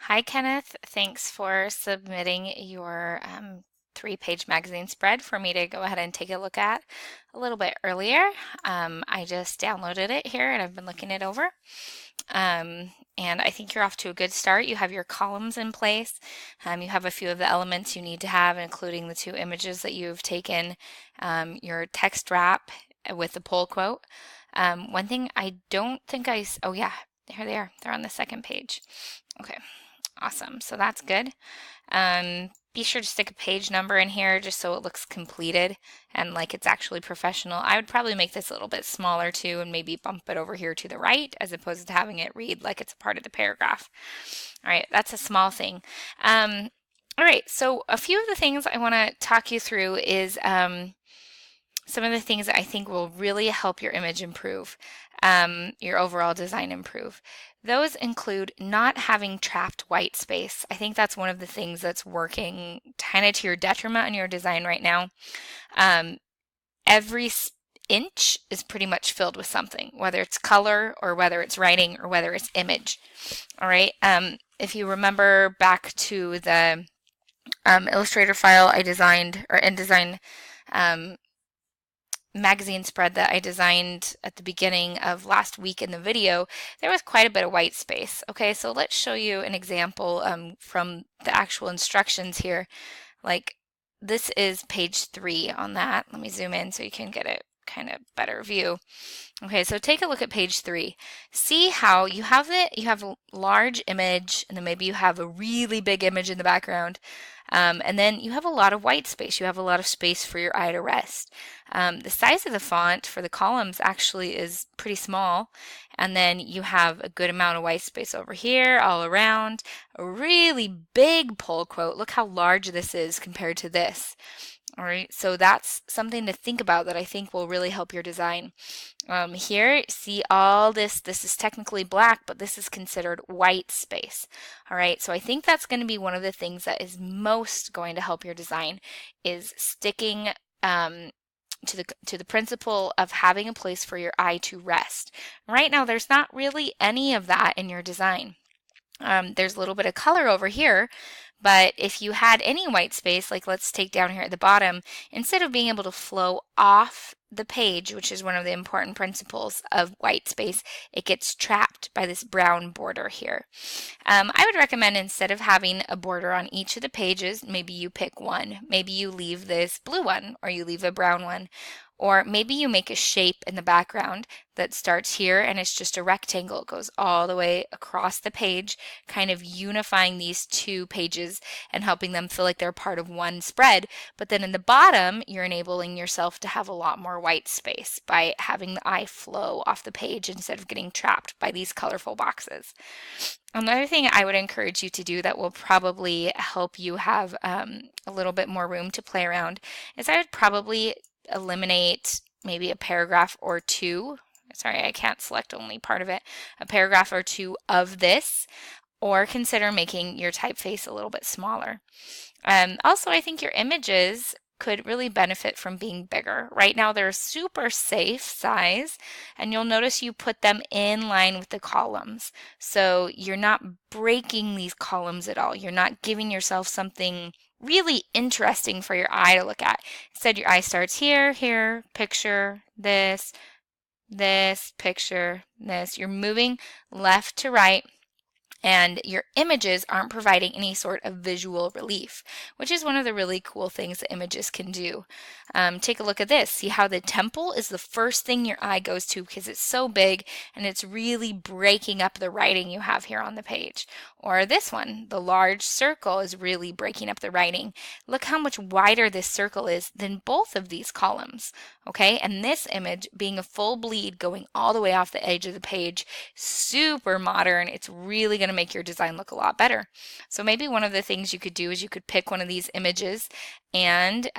Hi, Kenneth. Thanks for submitting your three-page magazine spread for me to go ahead and take a look at a little bit earlier. I just downloaded it here and I've been looking it over. And I think you're off to a good start. You have your columns in place. You have a few of the elements you need to have, including the two images that you've taken, your text wrap with the pull quote. One thing I don't think oh yeah, here they are. They're on the second page. Okay. Awesome. So that's good. Be sure to stick a page number in here just so it looks completed and like it's actually professional. I would probably make this a little bit smaller too and maybe bump it over here to the right as opposed to having it read like it's a part of the paragraph. All right, that's a small thing. All right, so a few of the things I want to talk you through is some of the things that I think will really help your image improve, your overall design improve. Those include not having trapped white space. I think that's one of the things that's working kind of to your detriment in your design right now. Every inch is pretty much filled with something, whether it's color or whether it's writing or whether it's image. All right. If you remember back to the Illustrator file I designed, or InDesign magazine spread that I designed at the beginning of last week in the video, there was quite a bit of white space. Okay, so let's show you an example from the actual instructions here. Like this is page 3 on that. Let me zoom in so you can get a kind of better view. Okay, so take a look at page 3. See how you have a large image, and then maybe you have a really big image in the background. And then you have a lot of white space. You have a lot of space for your eye to rest. The size of the font for the columns actually is pretty small. And then you have a good amount of white space over here, all around. A really big pull quote. Look how large this is compared to this. All right, so that's something to think about that I think will really help your design. Here, see all this. This is technically black, but this is considered white space. All right, so I think that's going to be one of the things that is most going to help your design is sticking to the principle of having a place for your eye to rest. Right now, there's not really any of that in your design. There's a little bit of color over here, but if you had any white space, like let's take down here at the bottom, instead of being able to flow off the page, which is one of the important principles of white space, it gets trapped by this brown border here. I would recommend instead of having a border on each of the pages, maybe you pick one. Maybe you leave this blue one or you leave a brown one. Or maybe you make a shape in the background that starts here and it's just a rectangle. It goes all the way across the page, kind of unifying these two pages and helping them feel like they're part of one spread. But then in the bottom, you're enabling yourself to have a lot more white space by having the eye flow off the page instead of getting trapped by these colorful boxes. Another thing I would encourage you to do that will probably help you have a little bit more room to play around is I would probably eliminate maybe a paragraph or two. Sorry, I can't select only part of it. A paragraph or two of this, or consider making your typeface a little bit smaller. Also, I think your images could really benefit from being bigger. Right now, they're a super safe size, and you'll notice you put them in line with the columns. So you're not breaking these columns at all. You're not giving yourself something really interesting for your eye to look at. Instead, your eye starts here, here, picture, this, picture, this. You're moving left to right, and your images aren't providing any sort of visual relief, which is one of the really cool things that images can do. Take a look at this. See how the temple is the first thing your eye goes to because it's so big and it's really breaking up the writing you have here on the page. Or this one, the large circle is really breaking up the writing. Look how much wider this circle is than both of these columns. Okay, and this image being a full bleed going all the way off the edge of the page, super modern. It's really going to make your design look a lot better. So maybe one of the things you could do is you could pick one of these images, and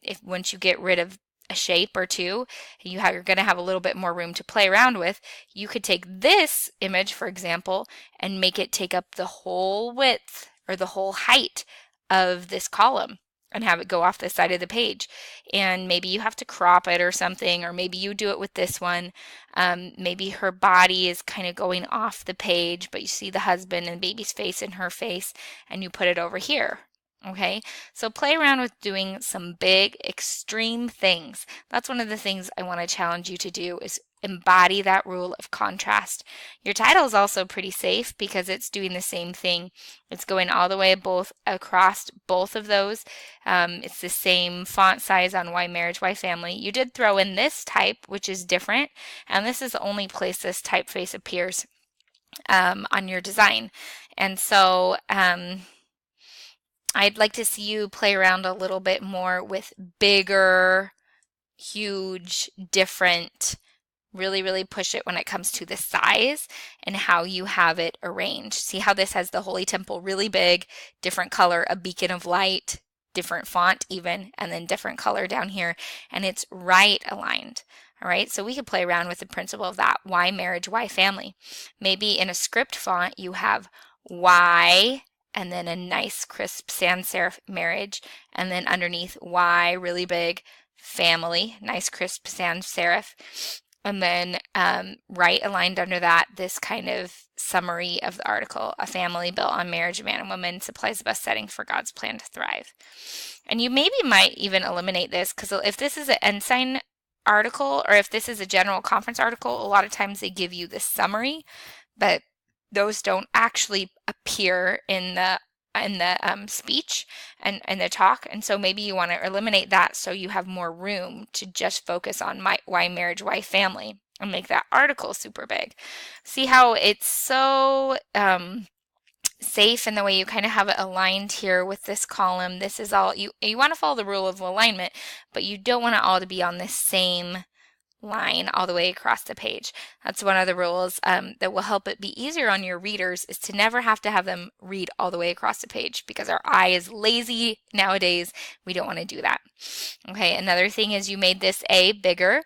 if once you get rid of a shape or two, you're going to have a little bit more room to play around with. You could take this image, for example, and make it take up the whole width or the whole height of this column. and have it go off the side of the page. And maybe you have to crop it or something, or maybe you do it with this one. Maybe her body is kind of going off the page, but you see the husband and baby's face and her face, and you put it over here. Okay, so play around with doing some big extreme things. That's one of the things I want to challenge you to do, is embody that rule of contrast. Your title is also pretty safe because it's doing the same thing. It's going all the way both across both of those. It's the same font size on Why Marriage, Why Family. You did throw in this type, which is different, and this is the only place this typeface appears on your design. And so I'd like to see you play around a little bit more with bigger, huge, different, really push it when it comes to the size and how you have it arranged. See how this has the Holy Temple really big, different color, a beacon of light, different font even, and then different color down here, and it's right aligned. All right, so we could play around with the principle of that. Why marriage, why family? Maybe in a script font you have why, and then a nice crisp sans serif marriage, and then underneath why really big, family, nice crisp sans serif. And then right aligned under that, this kind of summary of the article: a family built on marriage, a man and woman, supplies the best setting for God's plan to thrive. And you maybe might even eliminate this, because if this is an ensign article, or if this is a general conference article, a lot of times they give you the summary, but those don't actually appear in the speech and the talk, and so maybe you want to eliminate that so you have more room to just focus on why marriage, why family, and make that article super big. See how it's so safe in the way you kind of have it aligned here with this column. This is all you want to follow the rule of alignment, but you don't want it all to be on the same line all the way across the page. That's one of the rules that will help it be easier on your readers, is to never have to have them read all the way across the page, because our eye is lazy nowadays. We don't want to do that. Okay, another thing is you made this A bigger,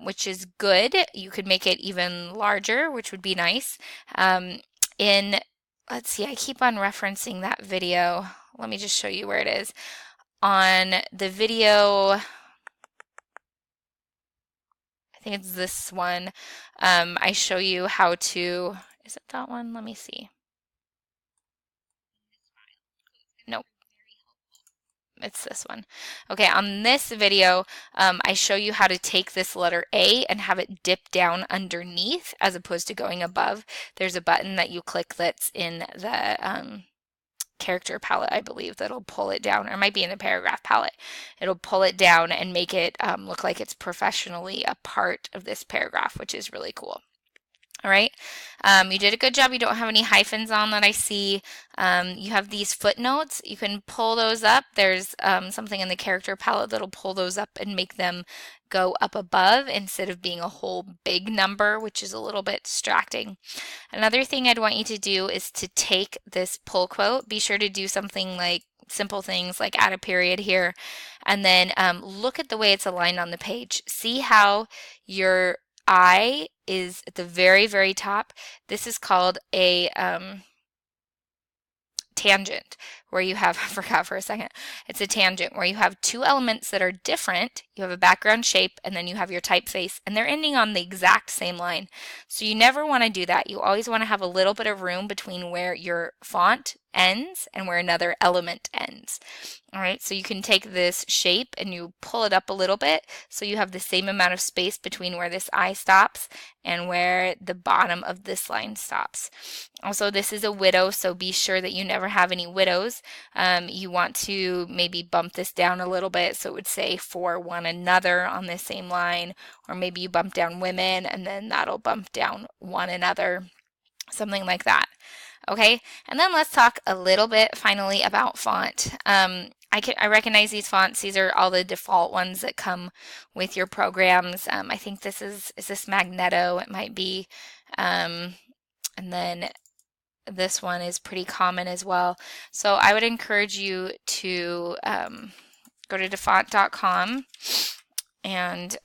which is good. You could make it even larger, which would be nice. Let's see, I keep on referencing that video. Let me just show you where it is. On the video, I think it's this one. I show you how to, is it that one? Let me see. Nope. It's this one. Okay, on this video, I show you how to take this letter A and have it dip down underneath as opposed to going above. There's a button that you click that's in the character palette, I believe, that'll pull it down, or it might be in the paragraph palette. It'll pull it down and make it look like it's professionally a part of this paragraph, which is really cool. All right, you did a good job. You don't have any hyphens on that I see. You have these footnotes. You can pull those up. There's something in the character palette that'll pull those up and make them go up above instead of being a whole big number, which is a little bit distracting. Another thing I'd want you to do is to take this pull quote. Be sure to do something like simple things like add a period here, and then look at the way it's aligned on the page. See how your I is at the very top. This is called a tangent, where you have, I forgot for a second, it's a tangent where you have two elements that are different. You have a background shape, and then you have your typeface, and they're ending on the exact same line. So you never want to do that. You always want to have a little bit of room between where your font ends and where another element ends. All right, so you can take this shape and you pull it up a little bit so you have the same amount of space between where this I stops and where the bottom of this line stops. Also, this is a widow, so be sure that you never have any widows. You want to maybe bump this down a little bit, so it would say for one another on the same line, or maybe you bump down women and then that'll bump down one another, something like that. Okay, and then let's talk a little bit finally about font. I recognize these fonts. These are all the default ones that come with your programs. I think this is this Magneto? It might be. And then this one is pretty common as well. So I would encourage you to go to defont.com and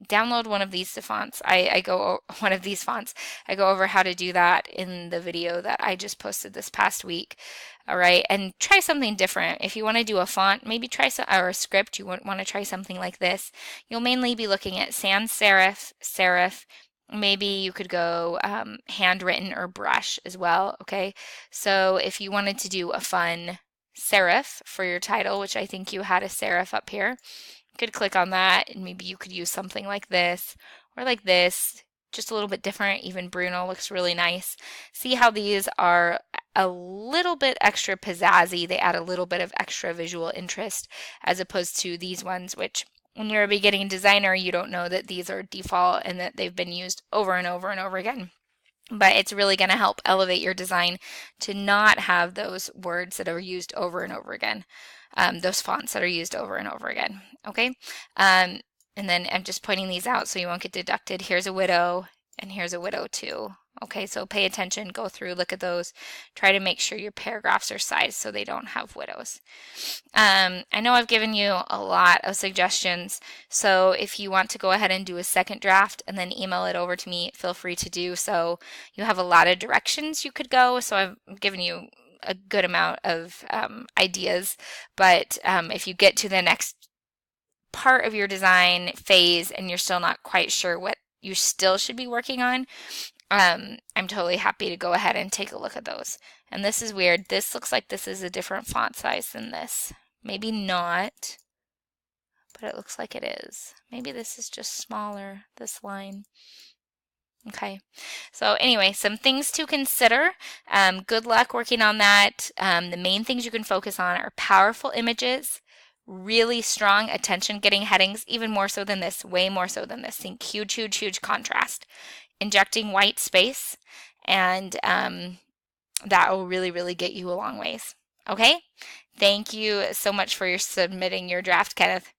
download one of these fonts. I go one of these fonts. I go over how to do that in the video that I just posted this past week. All right, and try something different. If you want to do a font, maybe try some, or a script, you want to try something like this. You'll mainly be looking at sans serif, serif. Maybe you could go handwritten or brush as well. Okay, so if you wanted to do a fun serif for your title, which I think you had a serif up here, you could click on that and maybe you could use something like this or like this, just a little bit different. Even Bruno looks really nice. See how these are a little bit extra pizzazzy. They add a little bit of extra visual interest as opposed to these ones, which when you're a beginning designer, you don't know that these are default and that they've been used over and over and over again. But it's really going to help elevate your design to not have those words that are used over and over again, those fonts that are used over and over again. Okay. And then I'm just pointing these out so you won't get deducted. Here's a widow and here's a widow too. Okay, so pay attention, go through, look at those, try to make sure your paragraphs are sized so they don't have widows. I know I've given you a lot of suggestions, so if you want to go ahead and do a second draft and then email it over to me, feel free to do so. You have a lot of directions you could go, so I've given you a good amount of ideas, but if you get to the next part of your design phase and you're still not quite sure what you still should be working on, I'm totally happy to go ahead and take a look at those. And this is weird. This looks like this is a different font size than this. Maybe not, but it looks like it is. Maybe this is just smaller, this line. Okay, so anyway, some things to consider. Good luck working on that. The main things you can focus on are powerful images, really strong attention-getting headings, even more so than this, way more so than this. Think huge, huge, huge contrast. Injecting white space, and that will really, really get you a long ways. Okay? Thank you so much for submitting your draft, Kenneth.